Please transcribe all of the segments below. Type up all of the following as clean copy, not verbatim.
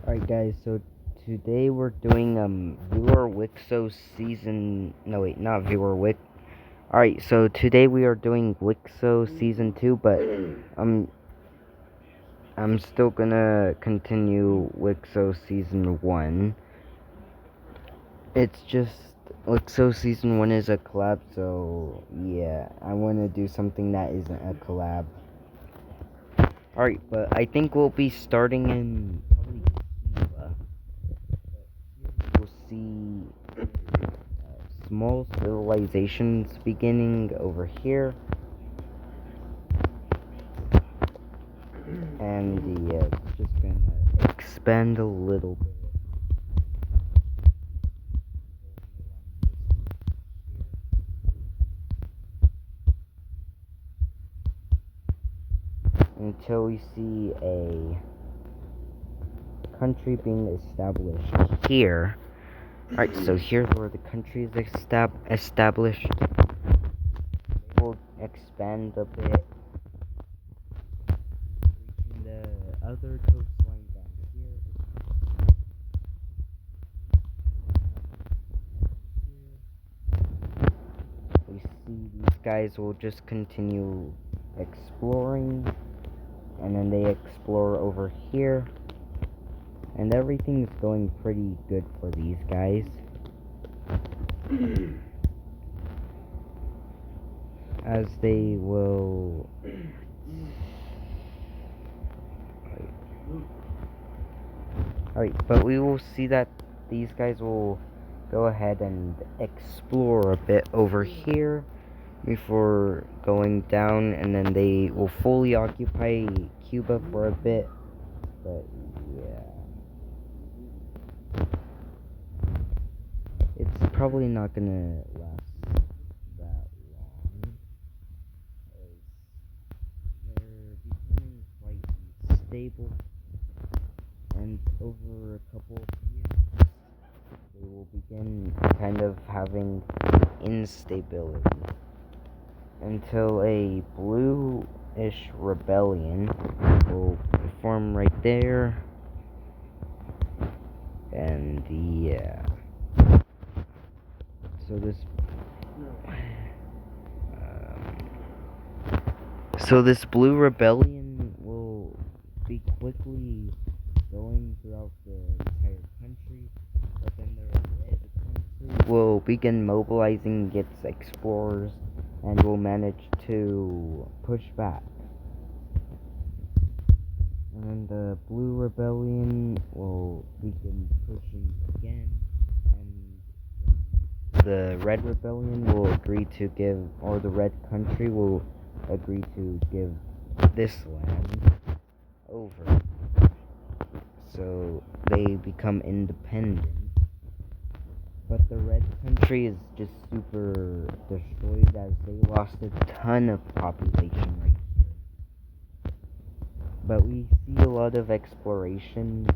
Alright guys, so today we're doing viewer Wicso season not viewer Wic Alright, so today we are doing Wicso season 2, but I'm still gonna continue Wicso season 1. It's just Wicso season 1 is a collab, so yeah, I wanna do something that isn't a collab. Alright, but I think we'll be starting in probably Cuba. We'll see small civilizations beginning over here, and it's just gonna expand a little bit. Until we see a country being established here. Alright, so here's where the country is established. We'll expand a bit, reaching the other coastline down here. We see these guys will just continue exploring, and then they explore over here, and everything's going pretty good for these guys. As they will Alright, but we will see that these guys will go ahead and explore a bit over here before going down, and then they will fully occupy Cuba for a bit. But yeah, it's probably not gonna last that long, as they're becoming quite unstable, and over a couple of years they will begin kind of having instability until a bluish rebellion will form right there. And yeah, so this blue rebellion will be quickly going throughout the entire country, but then the red country will begin mobilizing its explorers and will manage to push back. And then the blue rebellion will begin pushing again, and the red rebellion will agree to give, or the red country will agree to give this land over, so they become independent. But the red country is just super destroyed, as they lost a ton of population right here. But we see a lot of exploration.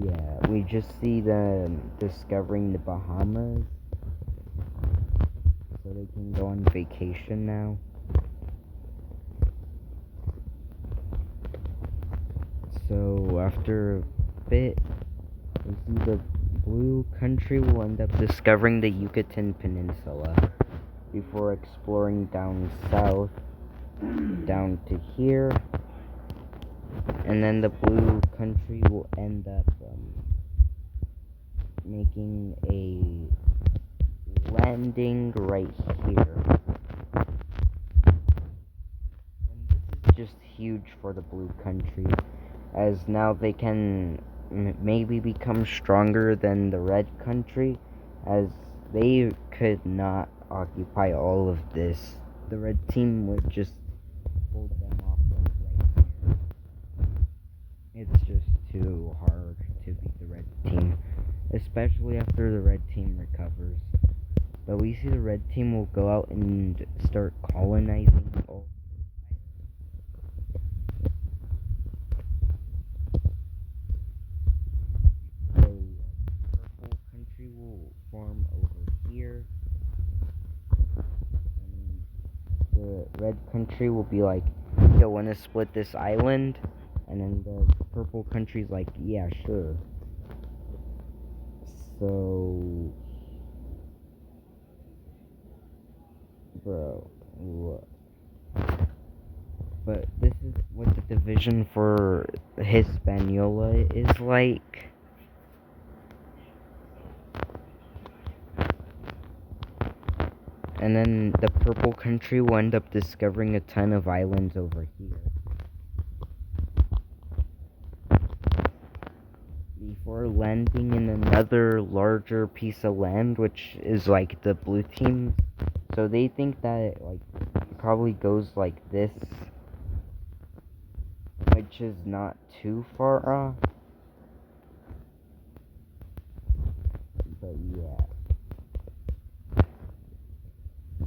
Yeah, we just see them discovering the Bahamas, so they can go on vacation now. So after a bit, we see the blue country will end up discovering the Yucatan Peninsula before exploring down south, down to here, and then the blue country will end up making a landing right here. And this is just huge for the blue country, as now they can maybe become stronger than the red country, as they could not occupy all of this. The red team would just hold them off right there. It's just too hard to beat the red team, especially after the red team recovers. But we see the red team will go out and start colonizing all. Will form over here, and the red country will be like, yo, wanna split this island? And then the purple country's like, yeah, sure. So, bro, what? But this is what the division for Hispaniola is like. And then the purple country will end up discovering a ton of islands over here. Before landing in another larger piece of land, which is like the blue team. So they think that it like probably goes like this, which is not too far off. But yeah.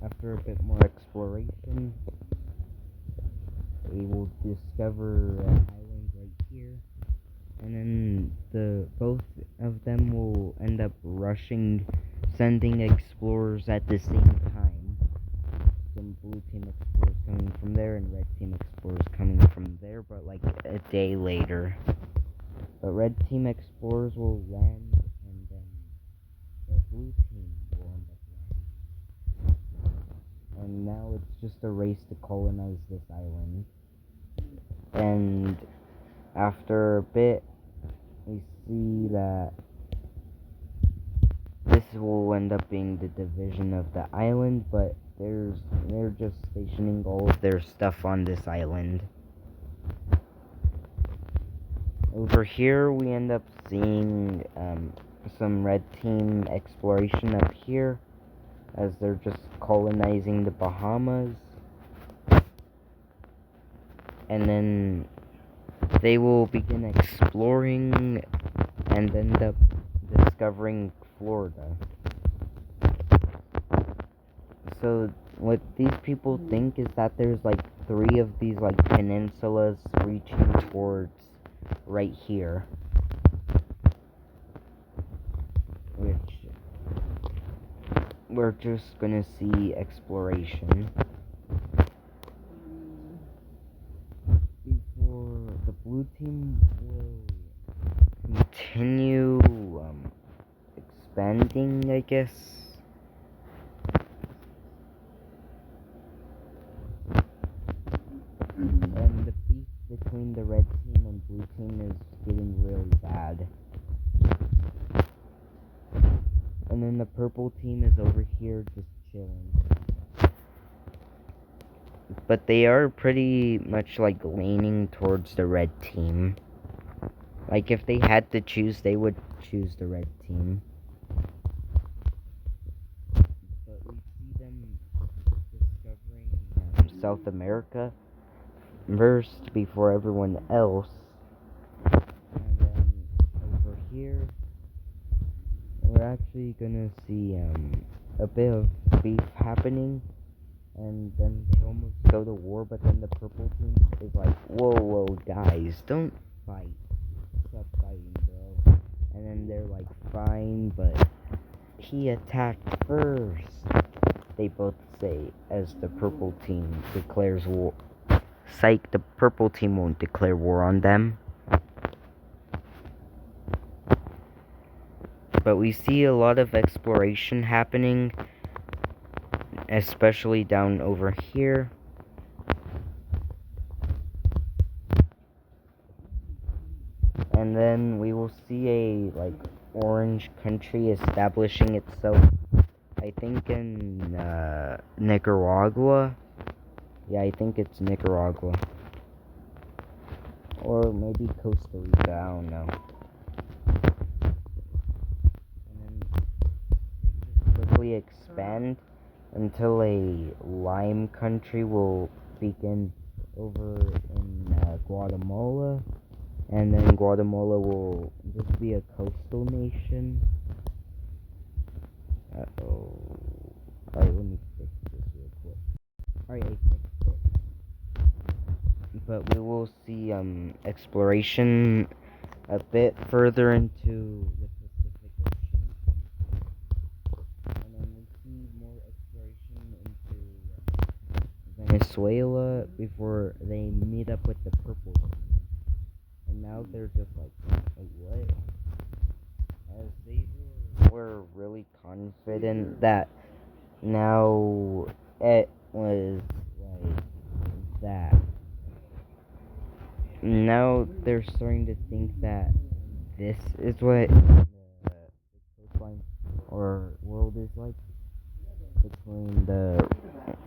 After a bit more exploration, we will discover an island right here, and then both of them will end up rushing, sending explorers at the same time. Some blue team explorers coming from there, and red team explorers coming from there, but like a day later. But red team explorers will land, and then the blue team will end up landing. And now it's just a race to colonize this island. And after a bit, we see that this will end up being the division of the island, but they're just stationing all of their stuff on this island. Over here, we end up seeing some red team exploration up here, as they're just colonizing the Bahamas. And then they will begin exploring and end up discovering Florida. So what these people think is that there's like 3 of these like peninsulas reaching towards right here, which we're just gonna see exploration before the blue team will continue expanding, I guess. And the beef between the red team and blue team is getting really bad. And then the purple team is over here just chilling. But they are pretty much like leaning towards the red team. Like if they had to choose, they would choose the red team. But we see them discovering South America first before everyone else. And then over here, we're actually gonna see a bit of beef happening. And then they almost go to war, but then the purple team is like, whoa, guys, don't fight. Stop fighting, bro. And then they're like, fine, but he attacked first. They both say as the purple team declares war. Psych, the purple team won't declare war on them. But we see a lot of exploration happening, especially down over here. And then we will see a like orange country establishing itself, I think in Nicaragua. Yeah, I think it's Nicaragua. Or maybe Costa Rica, I don't know. And then they just quickly expand until a lime country will begin over in Guatemala. And then Guatemala will just be a coastal nation. Uh-oh. Alright, let me fix this real quick. Alright, I fixed it. But we will see exploration a bit further into the Pacific Ocean. And then we see more exploration into Venezuela before they meet up with the purple team. now they're just like what? As they were really confident that now it was like that. Now they're starting to think that this is what the coastline or world is like between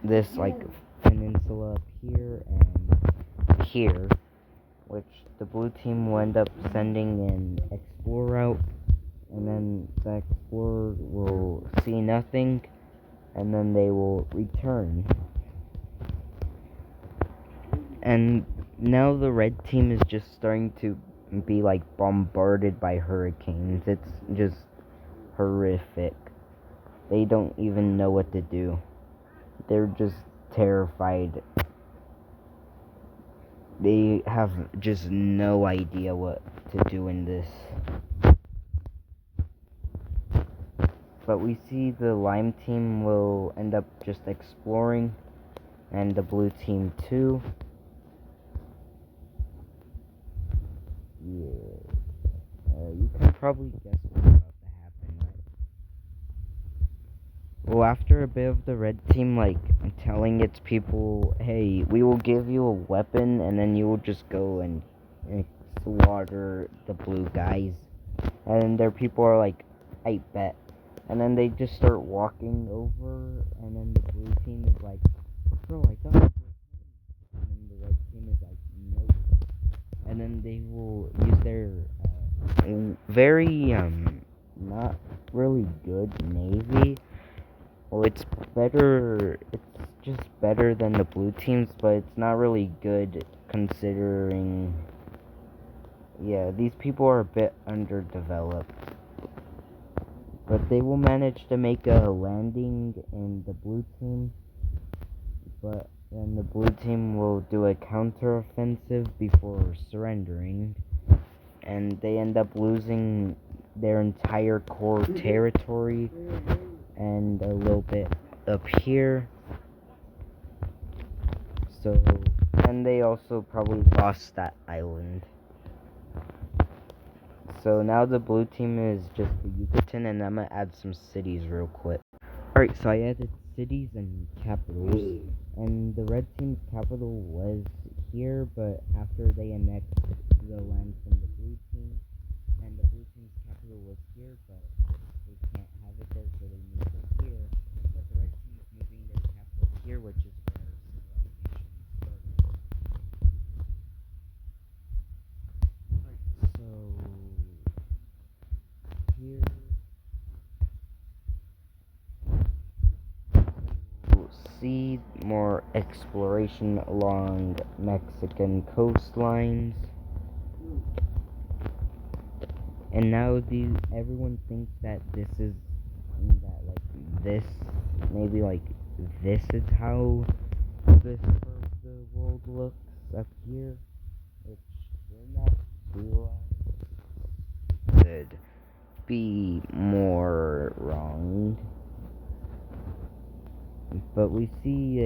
this like peninsula up here and here, which the blue team will end up sending an explorer out, and then the explorer will see nothing, and then they will return. And now the red team is just starting to be like bombarded by hurricanes. It's just horrific. They don't even know what to do. They're just terrified. They have just no idea what to do in this. But we see the lime team will end up just exploring, and the blue team too. Yeah. You can probably guess what's about to happen, right? Well, after a bit of the red team, like, telling its people, hey, we will give you a weapon, and then you will just go and slaughter the blue guys. And their people are like, I bet. And then they just start walking over, and then the blue team is like, bro, I thought you were home. And then the red team is like, nope. And then they will use their very not really good navy. Well, it's just better than the blue teams, but it's not really good considering, yeah, these people are a bit underdeveloped. But they will manage to make a landing in the blue team, but then the blue team will do a counteroffensive before surrendering, and they end up losing their entire core territory and a little bit up here. So, and they also probably lost that island. So now the blue team is just the Yucatan, and I'm gonna add some cities real quick. Alright, so I added cities and capitals, and the red team's capital was here, but after they annexed the land from the blue team, and the blue team's capital was here, but they can't have it there, so they moved it here. But the red team is moving their capital here, which is where civilization started. Alright, so here we'll see more exploration along Mexican coastlines. And now everyone thinks that this is maybe like this is how this part of the world looks up here, which we're not too wrong. Could be more wrong, but we see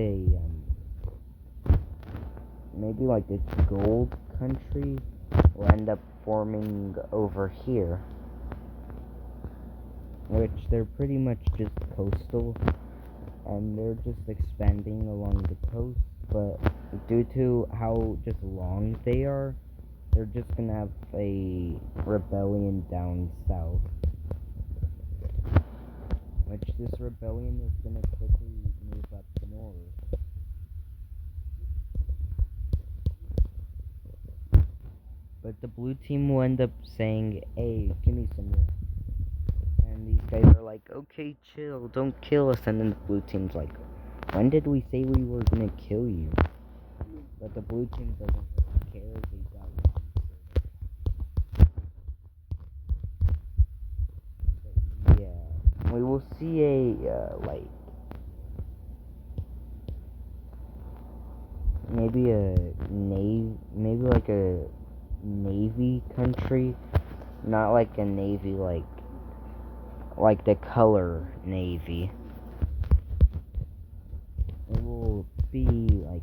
maybe like a gold country will end up forming over here, which they're pretty much just coastal, and they're just expanding along the coast, but due to how just long they are, they're just gonna have a rebellion down south, which this rebellion is gonna quickly move up north. But the blue team will end up saying, hey, give me some more. And these guys are like, okay, chill, don't kill us. And then the blue team's like, when did we say we were gonna kill you? But the blue team doesn't really care, they got one. Yeah, we will see maybe like a navy country, not like a navy like the color navy. It will be like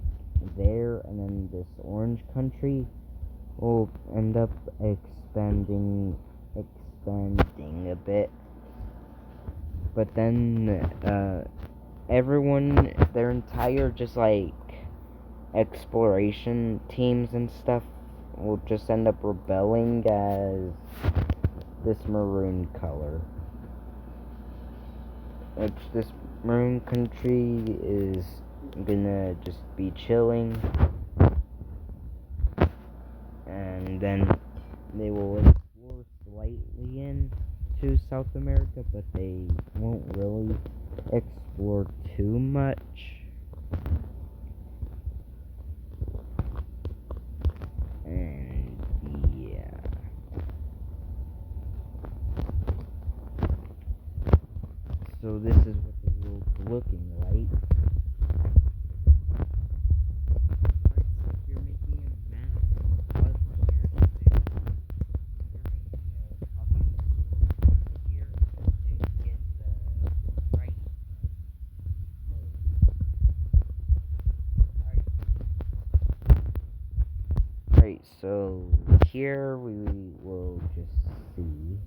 there, and then this orange country, will end up expanding a bit. But then everyone, their entire just like exploration teams and stuff will just end up rebelling as this maroon color. This maroon country is gonna just be chilling, and then they will explore slightly into South America, but they won't really explore too much. And yeah. So this is what the world's looking like. You're making a map of here. You're making a copy of the world map here to get the right. Alright, so here we will just see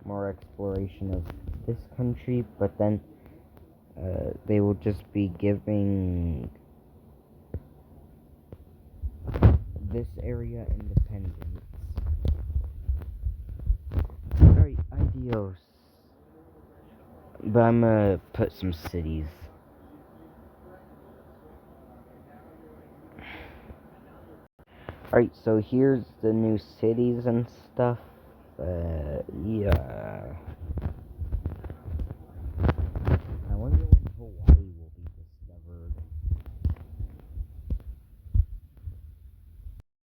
more exploration of this country, but then they will just be giving this area independence. Alright, adios. But I'm gonna put some cities. Alright, so here's the new cities and stuff. Yeah.